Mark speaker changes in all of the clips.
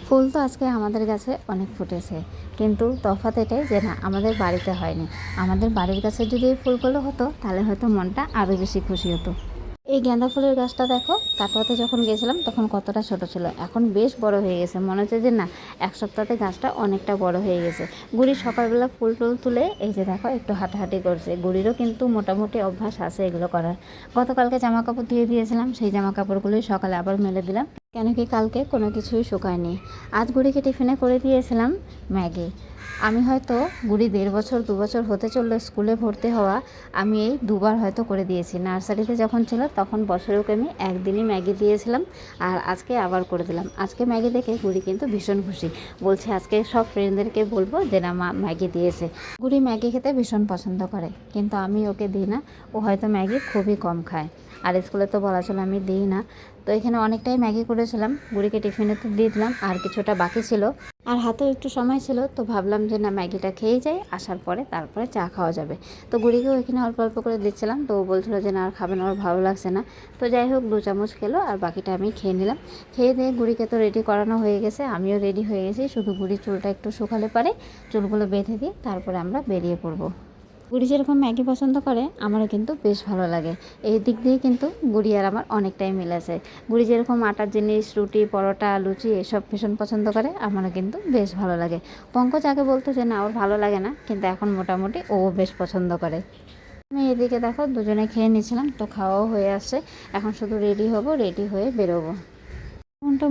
Speaker 1: ফুল তো আজকে আমাদের গাছে অনেক ফুটেছে, কিন্তু তফাৎ এটাই যে না আমাদের বাড়িতে হয়নি। আমাদের বাড়ির কাছে যদি এই ফুলগুলো হতো তাহলে হয়তো মনটা আরও বেশি খুশি হতো। এই গাঁদা ফুলের গাছটা দেখো, কাটোয়াতে যখন গেছিলাম তখন কতটা ছোট ছিল, এখন বেশ বড় হয়ে গেছে। মনে হচ্ছে যে না এক সপ্তাহে গাছটা অনেকটা বড় হয়ে গেছে। গুড়ি সকালবেলা ফুল টুল তুলে এই যে দেখো একটু হাঁটাহাঁটি করছে। গুড়িরও কিন্তু মোটামুটি অভ্যাস আছে এগুলো করার। গতকালকে জামা কাপড় ধুয়ে দিয়েছিলাম, সেই জামা কাপড়গুলোই সকালে আবার মেলে দিলাম, কেন কি কালকে কোনো কিছুই শুকায়নি। আজ গুড়িকে টিফিনে করে দিয়েছিলাম ম্যাগি। আমি হয়তো গুড়ি 1.5 বছর 2 বছর হতে চললো স্কুলে ভর্তি হওয়া, আমি এই দুবার হয়তো করে দিয়েছি। নার্সারিতে যখন ছিল তখন বছরে ওকে আমি একদিনই ম্যাগি দিয়েছিলাম, আর আজকে আবার করে দিলাম। আজকে ম্যাগি দেখে গুড়ি কিন্তু ভীষণ খুশি, বলছে আজকে সব ফ্রেন্ডদেরকে বলবো যে না মা ম্যাগি দিয়েছে। গুড়ি ম্যাগি খেতে ভীষণ পছন্দ করে, কিন্তু আমি ওকে দিই না। ও হয়তো ম্যাগি খুবই কম খায়, আর স্কুলে তো বলা চলে আমি দিই না। তো এখানে অনেকটাই ম্যাগি করেছিলাম, গুড়িকে টিফিনে তো দিয়ে দিলাম, আর কিছুটা বাকি ছিল, আর হাতেও একটু সময় ছিল। তো ভাবলাম যে না ম্যাগিটা খেয়েই যাই, আসার পরে তারপরে চা খাওয়া যাবে। তো গুড়িকেও এখানে অল্প অল্প করে দিচ্ছিলাম, তো ও বলছিলো যে না আর খাবে না, ওর ভালো লাগছে না। তো যাই হোক 2 চামচ খেলো, আর বাকিটা আমি খেয়ে নিলাম। খেয়ে দিয়ে গুড়িকে তো রেডি করানো হয়ে গেছে, আমিও রেডি হয়ে গেছি। শুধু গুড়ির চুলটা একটু শুকালে পারে চুলগুলো বেঁধে দিয়ে তারপরে আমরা বেরিয়ে পড়বো। গুড়ি যেরকম ম্যাগি পছন্দ করে আমারও কিন্তু বেশ ভালো লাগে। এই দিক দিয়ে কিন্তু গুড়ি আর আমার অনেকটাই মিল আছে। গুড়ি যেরকম আটার জিনিস, রুটি, পরোটা, লুচি এসব ভীষণ পছন্দ করে, আমারও কিন্তু বেশ ভালো লাগে। পঙ্কজ আগে বলতো যে না ওর ভালো লাগে না, কিন্তু এখন মোটামুটি ও বেশ পছন্দ করে। আমি এদিকে দেখো দুজনে খেয়ে নিয়েছিলাম, তো খাওয়াও হয়ে আসছে। এখন শুধু রেডি হব, রেডি হয়ে বেরোবো।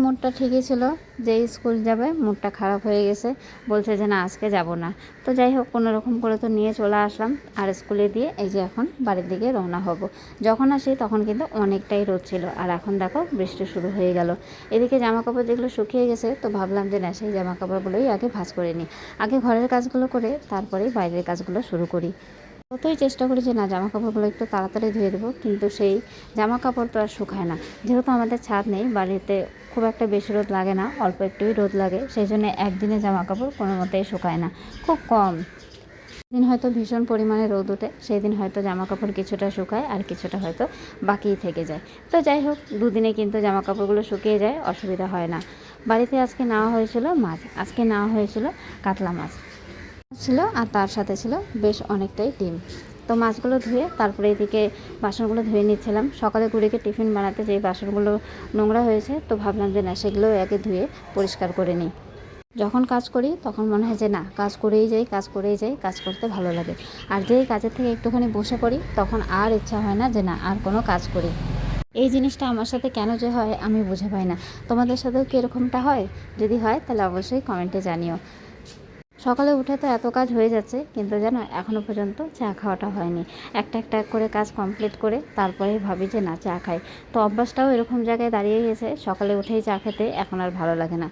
Speaker 1: মুডটা ঠিকই ছিল, যে স্কুল যাবে মুডটা খারাপ হয়ে গেছে, বলছে যে না আজকে যাব না। তো যাই হোক কোনো রকম করে তো নিয়ে চলে আসলাম, আর স্কুলে দিয়ে এই যে এখন বাড়ির দিকে রওনা হব। যখন আসি তখন কিন্তু অনেকটাই রোদ ছিল, আর এখন দেখো বৃষ্টি শুরু হয়ে গেল। এদিকে জামা কাপড় যেগুলো শুকিয়ে গেছে, তো ভাবলাম যে না সেই জামা কাপড়গুলোই আগে ভাঁজ করে নিই। আগে ঘরের কাজগুলো করে তারপরেই বাইরের কাজগুলো শুরু করি। কতই চেষ্টা করি যে না জামা কাপড়গুলো একটু তাড়াতাড়ি ধুয়ে দেবো, কিন্তু সেই জামা কাপড় তো আর শুকায় না। যেহেতু আমাদের ছাদ নেই, বাড়িতে খুব একটা বেশি রোদ লাগে না, অল্প একটুই রোদ লাগে, সেই জন্য একদিনে জামা কাপড় কোনো মতেই শুকায় না, খুব কম। দিন হয়তো ভীষণ পরিমাণে রোদ ওঠে, সেই দিন হয়তো জামা কাপড় কিছুটা শুকায় আর কিছুটা হয়তো বাকিই থেকে যায়। তো যাই হোক দুদিনে কিন্তু জামা কাপড়গুলো শুকিয়ে যায়, অসুবিধা হয় না। বাড়িতে আজকে নেওয়া হয়েছিল মাছ, আজকে নেওয়া হয়েছিল কাতলা মাছ ছিল, আর তার সাথে ছিল বেশ অনেকটাই ডিম। তো মাছগুলো ধুয়ে তারপরে এদিকে বাসনগুলো ধুয়ে নিচ্ছিলাম। সকালে গুড়িকে টিফিন বানাতে যেই বাসনগুলো নোংরা হয়েছে, তো ভাবলাম যে না সেগুলো আগে ধুয়ে পরিষ্কার করে নিই। যখন কাজ করি তখন মনে হয় যে না কাজ করেই যাই, কাজ করেই যাই, কাজ করতে ভালো লাগে। আর যেই কাজের থেকে একটুখানি বসে পড়ি তখন আর ইচ্ছা হয় না যে না আর কোনো কাজ করি। এই জিনিসটা আমার সাথে কেন যে হয় আমি বুঝে পাই না। তোমাদের সাথেও কি এরকমটা হয়? যদি হয় তাহলে অবশ্যই কমেন্টে জানিও। সকালে উঠে তো এত কাজ হয়ে যাচ্ছে, কিন্তু জানো এখনও পর্যন্ত চা খাওয়াটা হয়নি। একটা একটা করে কাজ কমপ্লিট করে তারপরেই ভাবি যে না চা খাই। তো অভ্যাসটাও এরকম জায়গায় দাঁড়িয়ে গেছে, সকালে উঠেই চা খেতে এখন আর ভালো লাগে না।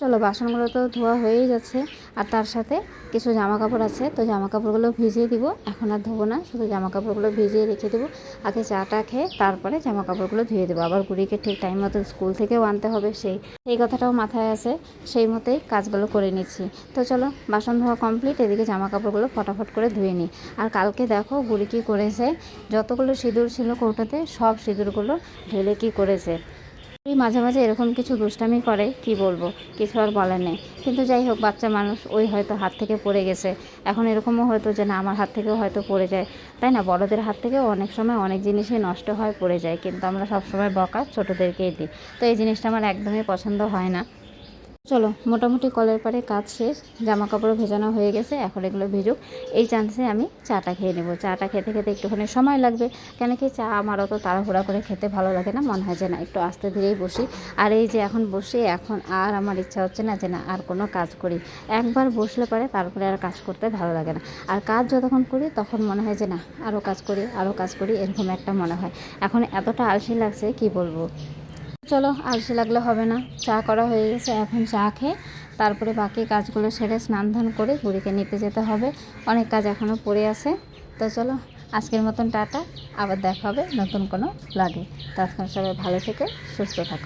Speaker 1: চলো বাসনগুলো তো ধোয়া হয়েই যাচ্ছে, আর তার সাথে কিছু জামা কাপড় আছে, তো জামা কাপড়গুলো ভিজিয়ে দিব। এখন আর ধোবো না, শুধু জামা কাপড়গুলো ভিজিয়ে রেখে দেবো। আগে চাটা খেয়ে তারপরে জামা কাপড়গুলো ধুয়ে দেবো। আবার গুড়িকে ঠিক টাইম মতো স্কুল থেকেও আনতে হবে, সেই কথাটাও মাথায় আছে, সেই মতোই কাজগুলো করে নিচ্ছি। তো চলো বাসন ধোয়া কমপ্লিট, এদিকে জামা কাপড়গুলো ফটাফট করে ধুয়ে নিই। আর কালকে দেখো গুড়ি কী করেছে, যতগুলো সিঁদুর ছিল কৌটোতে সব সিঁদুরগুলো ঢেলে কী করেছে। মাঝে মাঝে এরকম কিছু দুষ্টামি করে, কি বলবো, কিছু আর বলার নেই। কিন্তু যাই হোক বাচ্চা মানুষ, ওই হয়তো হাত থেকে পড়ে গেছে। এখন এরকমও হয়তো যে না আমার হাত থেকেও হয়তো পড়ে যায়, তাই না? বড়দের হাত থেকেও অনেক সময় অনেক জিনিসই নষ্ট হয়, পড়ে যায়, কিন্তু আমরা সবসময় বকা ছোটোদেরকেই দিই। তো এই জিনিসটা আমার একদমই পছন্দ হয় না। চলো মোটামুটি কলের পাড়ে কাজ শেষ, জামা কাপড় ভেজানো হয়ে গেছে, এখন এগুলো ভেজুক। এই চান্সে আমি চাটা খেয়ে নেবো। চাটা খেতে খেতে একটুখানি সময় লাগবে, কেন কি চা আমার অত তাড়াহুড়া করে খেতে ভালো লাগে না, মনে হয় যে না একটু আস্তে ধীরেই বসি। আর এই যে এখন বসে এখন আর আমার ইচ্ছা হচ্ছে না যে না আর কোনো কাজ করি। একবার বসলে পারে তারপরে আর কাজ করতে ভালো লাগে না। আর কাজ যতক্ষণ করি তখন মনে হয় যে না আরও কাজ করি, আরও কাজ করি, এরকম একটা মনে হয়। এখন এতটা আলসি লাগছে কি বলবো। চলো আলসে লাগলে হবে না, চা করা হয়ে গেছে, এখন চা খেয়ে তারপরে বাকি কাজগুলো সেরে স্নান ধান করে গুড়িকে নিতে যেতে হবে। অনেক কাজ এখনও পড়ে আছে। তো চলো আজকের মতন টাটা, আবার দেখা হবে নতুন কোনো ব্লগে। ততক্ষণ সবাই ভালো থেকে সুস্থ থাকো।